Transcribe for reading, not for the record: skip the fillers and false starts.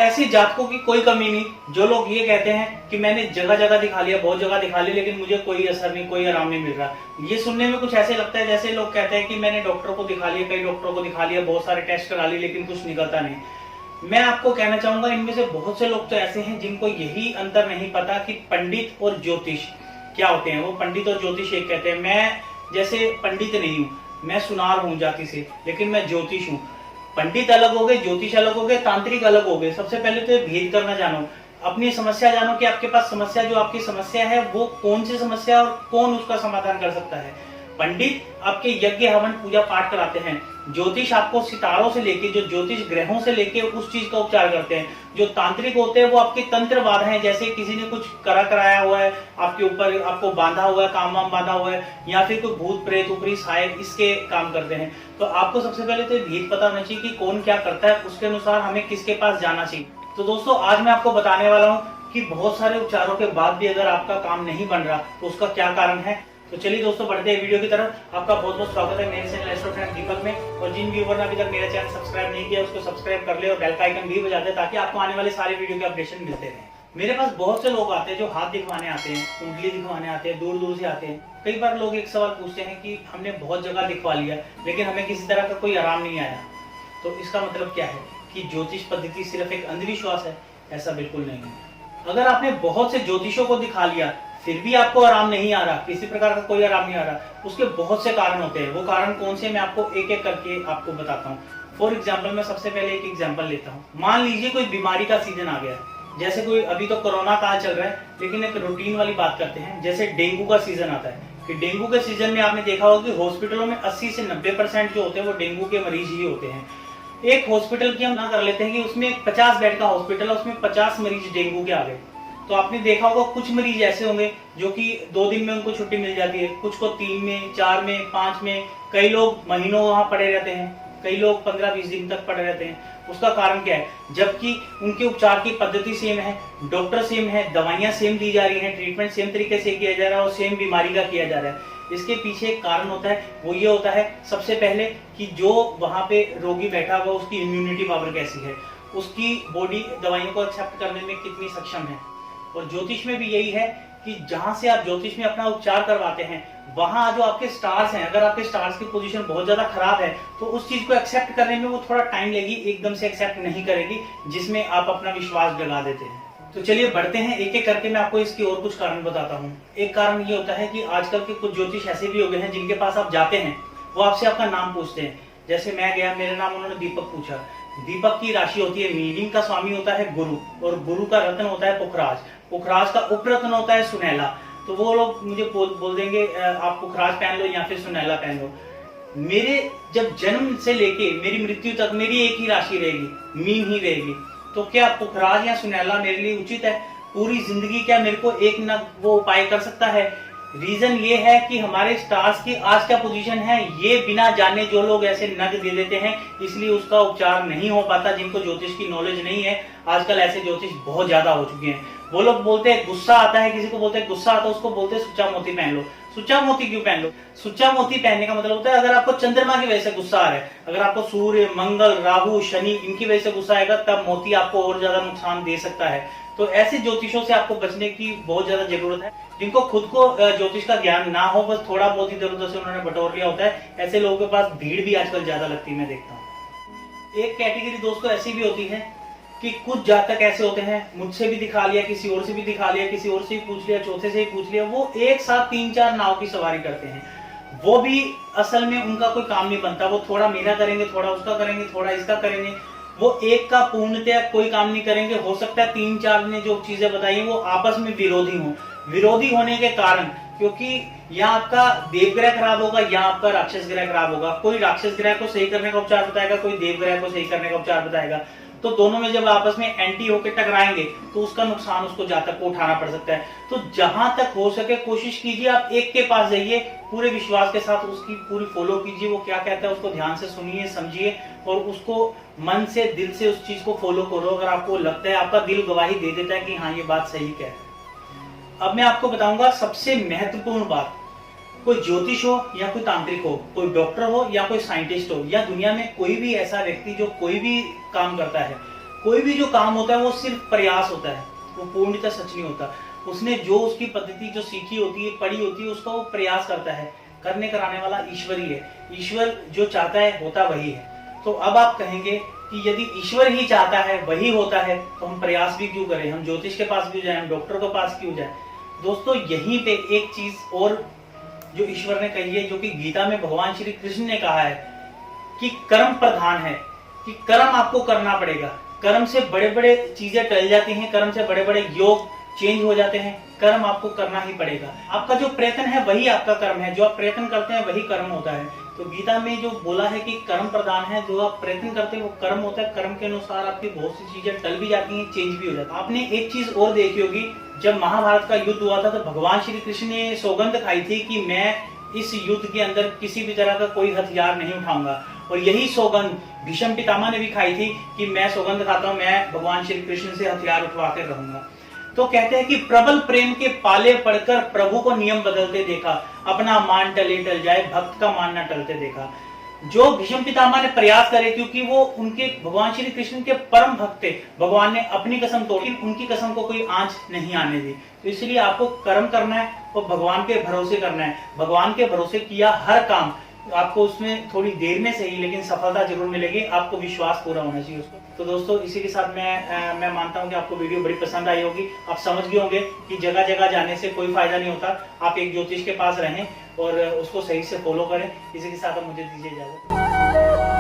ऐसी जातकों की कोई कमी नहीं जो लोग ये कहते हैं कि मैंने जगह जगह दिखा लिया, बहुत जगह दिखा लिया, लेकिन मुझे कोई असर नहीं, कोई आराम नहीं मिल रहा। ये सुनने में कुछ ऐसे लगता है जैसे लोग कहते हैं कि मैंने डॉक्टर को दिखा लिया, कई डॉक्टरों को दिखा लिया, बहुत सारे टेस्ट करा लिए, लेकिन कुछ निकलता नहीं। मैं आपको कहना चाहूंगा इनमें से बहुत से लोग तो ऐसे हैं जिनको यही अंतर नहीं पता कि पंडित और ज्योतिष क्या होते हैं। वो पंडित और ज्योतिष एक कहते हैं। मैं जैसे पंडित नहीं हूँ, मैं सुनार हूँ जाति से, लेकिन मैं ज्योतिष हूँ। पंडित अलग हो गए, ज्योतिष अलग हो गए, तांत्रिक अलग हो गए। सबसे पहले तो ये भेद करना जानो, अपनी समस्या जानो कि आपके पास समस्या, जो आपकी समस्या है वो कौन सी समस्या और कौन उसका समाधान कर सकता है। पंडित आपके यज्ञ हवन पूजा पाठ कराते हैं। ज्योतिष आपको सितारों से लेके, जो ज्योतिष ग्रहों से लेके उस चीज का उपचार करते हैं। जो तांत्रिक होते हैं वो आपके तंत्र बाधाएं, जैसे किसी ने कुछ कराया हुआ है आपके ऊपर, आपको बांधा हुआ है, काम वाम बांधा हुआ है, या फिर कोई भूत प्रेत ऊपरी सहायक, इसके काम करते हैं। तो आपको सबसे पहले तो भेद पता होना चाहिए कि कौन क्या करता है, उसके अनुसार हमें किसके पास जाना चाहिए। तो दोस्तों आज मैं आपको बताने वाला हूँ कि बहुत सारे उपचारों के बाद भी अगर आपका काम नहीं बन रहा तो उसका क्या कारण है। तो चलिए दोस्तों बढ़ते हैं वीडियो की तरफ। आपका बहुत बहुत स्वागत है मेरे चैनल एस्ट्रो फ्रेंड दीपक में। और जिन व्यूअर ने अभी तक मेरा चैनल सब्सक्राइब नहीं किया उसको सब्सक्राइब कर ले और बेल का आइकन भी बजा दे ताकि आपको आने वाले सारे वीडियो के अपडेशन मिलते रहे। मेरे पास बहुत से लोग आते हैं जो हाथ दिखवाने आते हैं, कुंडली दिखवाने आते हैं, दूर दूर से आते हैं। कई बार लोग एक सवाल पूछते हैं कि हमने बहुत जगह दिखवा लिया लेकिन हमें किसी तरह का कोई आराम नहीं आया। तो इसका मतलब क्या है कि ज्योतिष पद्धति सिर्फ एक अंधविश्वास है? ऐसा बिल्कुल नहीं है। अगर आपने बहुत से ज्योतिषों को दिखा लिया फिर भी आपको आराम नहीं आ रहा, किसी प्रकार का कोई आराम नहीं आ रहा, उसके बहुत से कारण होते हैं। वो कारण कौन से मैं आपको एक एक करके आपको बताता हूँ। फॉर एग्जाम्पल मैं सबसे पहले एक एग्जाम्पल लेता हूँ। मान लीजिए कोई बीमारी का सीजन आ गया, जैसे कोई अभी तो कोरोना काल चल रहा है, लेकिन एक रूटीन वाली बात करते हैं। जैसे डेंगू का सीजन आता है कि डेंगू के सीजन में आपने देखा होगा कि हॉस्पिटलों में 80 से 90% जो होते हैं वो डेंगू के मरीज ही होते हैं। एक हॉस्पिटल की हम ना कर लेते हैं कि उसमें 50 बेड का हॉस्पिटल है, उसमें 50 मरीज डेंगू के आ गए। तो आपने देखा होगा कुछ मरीज ऐसे होंगे जो कि 2 दिन में उनको छुट्टी मिल जाती है, कुछ को 3 में, 4 में, 5 में, कई लोग महीनों वहां पड़े रहते हैं, कई लोग 15-20 दिन तक पड़े रहते हैं। उसका कारण क्या है? जबकि उनके उपचार की पद्धति सेम है, डॉक्टर सेम है, दवाइयां सेम दी जा रही हैं, ट्रीटमेंट सेम तरीके से किया जा रहा है और सेम बीमारी का किया जा रहा है। इसके पीछे एक कारण होता है, वो ये होता है सबसे पहले कि जो वहां पे रोगी बैठा हुआ उसकी इम्यूनिटी पावर कैसी है, उसकी बॉडी दवाइयों को एक्सेप्ट करने में कितनी सक्षम है। और ज्योतिष में भी यही है कि जहां से आप ज्योतिष में अपना उपचार करवाते हैं वहां जो आपके स्टार्स हैं, अगर आपके स्टार्स की पोजीशन बहुत ज्यादा खराब है तो उस चीज को एक्सेप्ट करने में वो थोड़ा टाइम लगेगी, एकदम से एक्सेप्ट नहीं करेगी, जिसमें आप अपना विश्वास जगा देते हैं। तो चलिए बढ़ते हैं, एक एक करके मैं आपको इसकी और कुछ कारण बताता हूँ। एक कारण ये होता है कि आजकल के कुछ ज्योतिष ऐसे भी हो गए हैं जिनके पास आप जाते हैं, वो आपसे आपका नाम पूछते हैं। जैसे मैं गया, मेरा नाम उन्होंने दीपक पूछा। दीपक की राशि होती है मीन का स्वामी होता है गुरु, और गुरु का रत्न होता है पुखराज, पुखराज का उपरत्न होता है सुनैला। तो वो लोग मुझे बोल देंगे आप पुखराज पहन लो या फिर सुनैला पहन लो। मेरे जब जन्म से लेके मेरी मृत्यु तक मेरी एक ही राशि रहेगी, मीन ही रहेगी। तो क्या पुखराज या सुनैला मेरे लिए उचित है? पूरी जिंदगी क्या मेरे को एक न वो उपाय कर सकता है? रीजन ये है कि हमारे स्टार्स की आज क्या पोजीशन है ये बिना जाने जो लोग ऐसे नग दे देते हैं, इसलिए उसका उपचार नहीं हो पाता। जिनको ज्योतिष की नॉलेज नहीं है, आजकल ऐसे ज्योतिष बहुत ज्यादा हो चुके हैं। वो लोग बोलते हैं गुस्सा आता है, किसी को बोलते हैं गुस्सा आता है, उसको बोलते हैं सुच्चा मोती पहन लो। सुच्चा मोती क्यों पहन लो? सुच्चा मोती पहनने का मतलब होता है अगर आपको चंद्रमा की वजह से गुस्सा आ रहा है, अगर आपको सूर्य, मंगल, राहु, शनि इनकी वजह से गुस्सा आएगा तब मोती आपको और ज्यादा नुकसान दे सकता है। तो ऐसे ज्योतिषों से आपको बचने की बहुत ज्यादा जरूरत है। जिनको खुद को ज्योतिष का ज्ञान ना हो, बस थोड़ा बहुत इधर उधर से उन्होंने बटोर लिया होता है, ऐसे लोगों के पास भीड़ भी आजकल ज्यादा लगती है, मैं देखता हूँ। एक कैटेगरी दोस्तों ऐसी भी होती है कि कुछ जातक ऐसे होते हैं, मुझसे भी दिखा लिया, किसी और से भी दिखा लिया, किसी और से भी पूछ लिया, चौथे से ही पूछ लिया, वो एक साथ 3-4 नाव की सवारी करते हैं। वो भी असल में उनका कोई काम नहीं बनता, वो थोड़ा मेरा करेंगे, थोड़ा उसका करेंगे, थोड़ा इसका करेंगे, वो एक का पूर्णतया कोई काम नहीं करेंगे। हो सकता है 3-4 ने जो चीजें बताई वो आपस में विरोधी हो। विरोधी होने के कारण, क्योंकि या आपका देवग्रह खराब होगा या आपका राक्षस ग्रह खराब होगा। कोई राक्षस ग्रह को सही करने का उपचार बताएगा, कोई देवग्रह को सही करने का उपचार बताएगा। तो दोनों में जब आपस में एंटी होकर टकराएंगे तो उसका नुकसान उसको जातक को उठाना पड़ सकता है। तो जहां तक हो सके कोशिश कीजिए आप एक के पास जाइए, पूरे विश्वास के साथ उसकी पूरी फॉलो कीजिए, वो क्या कहता है उसको ध्यान से सुनिए, समझिए और उसको मन से, दिल से उस चीज को फॉलो करो। अगर आपको लगता है, आपका दिल गवाही दे देता है कि हाँ ये बात सही कह है। अब मैं आपको बताऊंगा सबसे महत्वपूर्ण बात। कोई ज्योतिष हो या कोई तांत्रिक हो, कोई डॉक्टर हो या कोई साइंटिस्ट हो, या दुनिया में कोई भी ऐसा व्यक्ति जो कोई भी काम करता है, कोई भी जो काम होता है वो सिर्फ प्रयास होता है, वो पूर्णतः सच नहीं होता। उसने जो उसकी पद्धति जो सीखी होती है, पढ़ी होती है, उसका वो प्रयास करता है। करने कराने वाला ईश्वर ही है। ईश्वर जो चाहता है होता वही है। तो अब आप कहेंगे कि यदि ईश्वर ही चाहता है, वही होता है, तो हम प्रयास भी क्यों करें, हम ज्योतिष के पास क्यों जाएं, हम डॉक्टर के पास क्यों जाएं। दोस्तों यहीं पे एक चीज और जो ईश्वर ने कही है, जो कि गीता में भगवान श्री कृष्ण ने कहा है कि कर्म प्रधान है, कि कर्म आपको करना पड़ेगा। कर्म से बड़े बड़े चीजें टल जाती हैं, कर्म से बड़े बड़े योग चेंज हो जाते हैं। कर्म आपको करना ही पड़ेगा। आपका जो प्रयत्न है वही आपका कर्म है, जो आप प्रयत्न करते हैं वही कर्म होता है। तो गीता में जो बोला है कि कर्म प्रधान है, जो आप प्रयत्न करते हैं वो कर्म होता है। कर्म के अनुसार आपकी बहुत सी चीजें टल भी जाती हैं, चेंज भी हो जाती है। आपने एक चीज और देखी होगी, जब महाभारत का युद्ध हुआ था तो भगवान श्री कृष्ण ने सौगंध खाई थी कि मैं इस युद्ध के अंदर किसी भी तरह का कोई हथियार नहीं उठाऊंगा। और यही सौगंध भीष्म पितामह ने भी खाई थी कि मैं सौगंध खाता हूं, मैं भगवान श्री कृष्ण से हथियार उठवा कर रहूंगा। तो कहते हैं कि प्रबल प्रेम के पाले पड़कर प्रभु को नियम बदलते देखा, अपना मान टले टल जाए, भक्त का मान न टलते देखा। जो भीष्म पितामह ने प्रयास करे, क्योंकि वो उनके भगवान श्री कृष्ण के परम भक्त थे, भगवान ने अपनी कसम तोड़ी, उनकी कसम को कोई आंच नहीं आने दी। तो इसलिए आपको कर्म करना है और भगवान के भरोसे करना है। भगवान के भरोसे किया हर काम आपको उसमें थोड़ी देर में सही लेकिन सफलता जरूर मिलेगी। आपको विश्वास पूरा होना चाहिए उसको। तो दोस्तों इसी के साथ मैं मानता हूं कि आपको वीडियो बड़ी पसंद आई होगी। आप समझ गए होंगे कि जगह जगह जाने से कोई फायदा नहीं होता। आप एक ज्योतिष के पास रहें और उसको सही से फॉलो करें। इसी के साथ मुझे दीजिए इजाजत।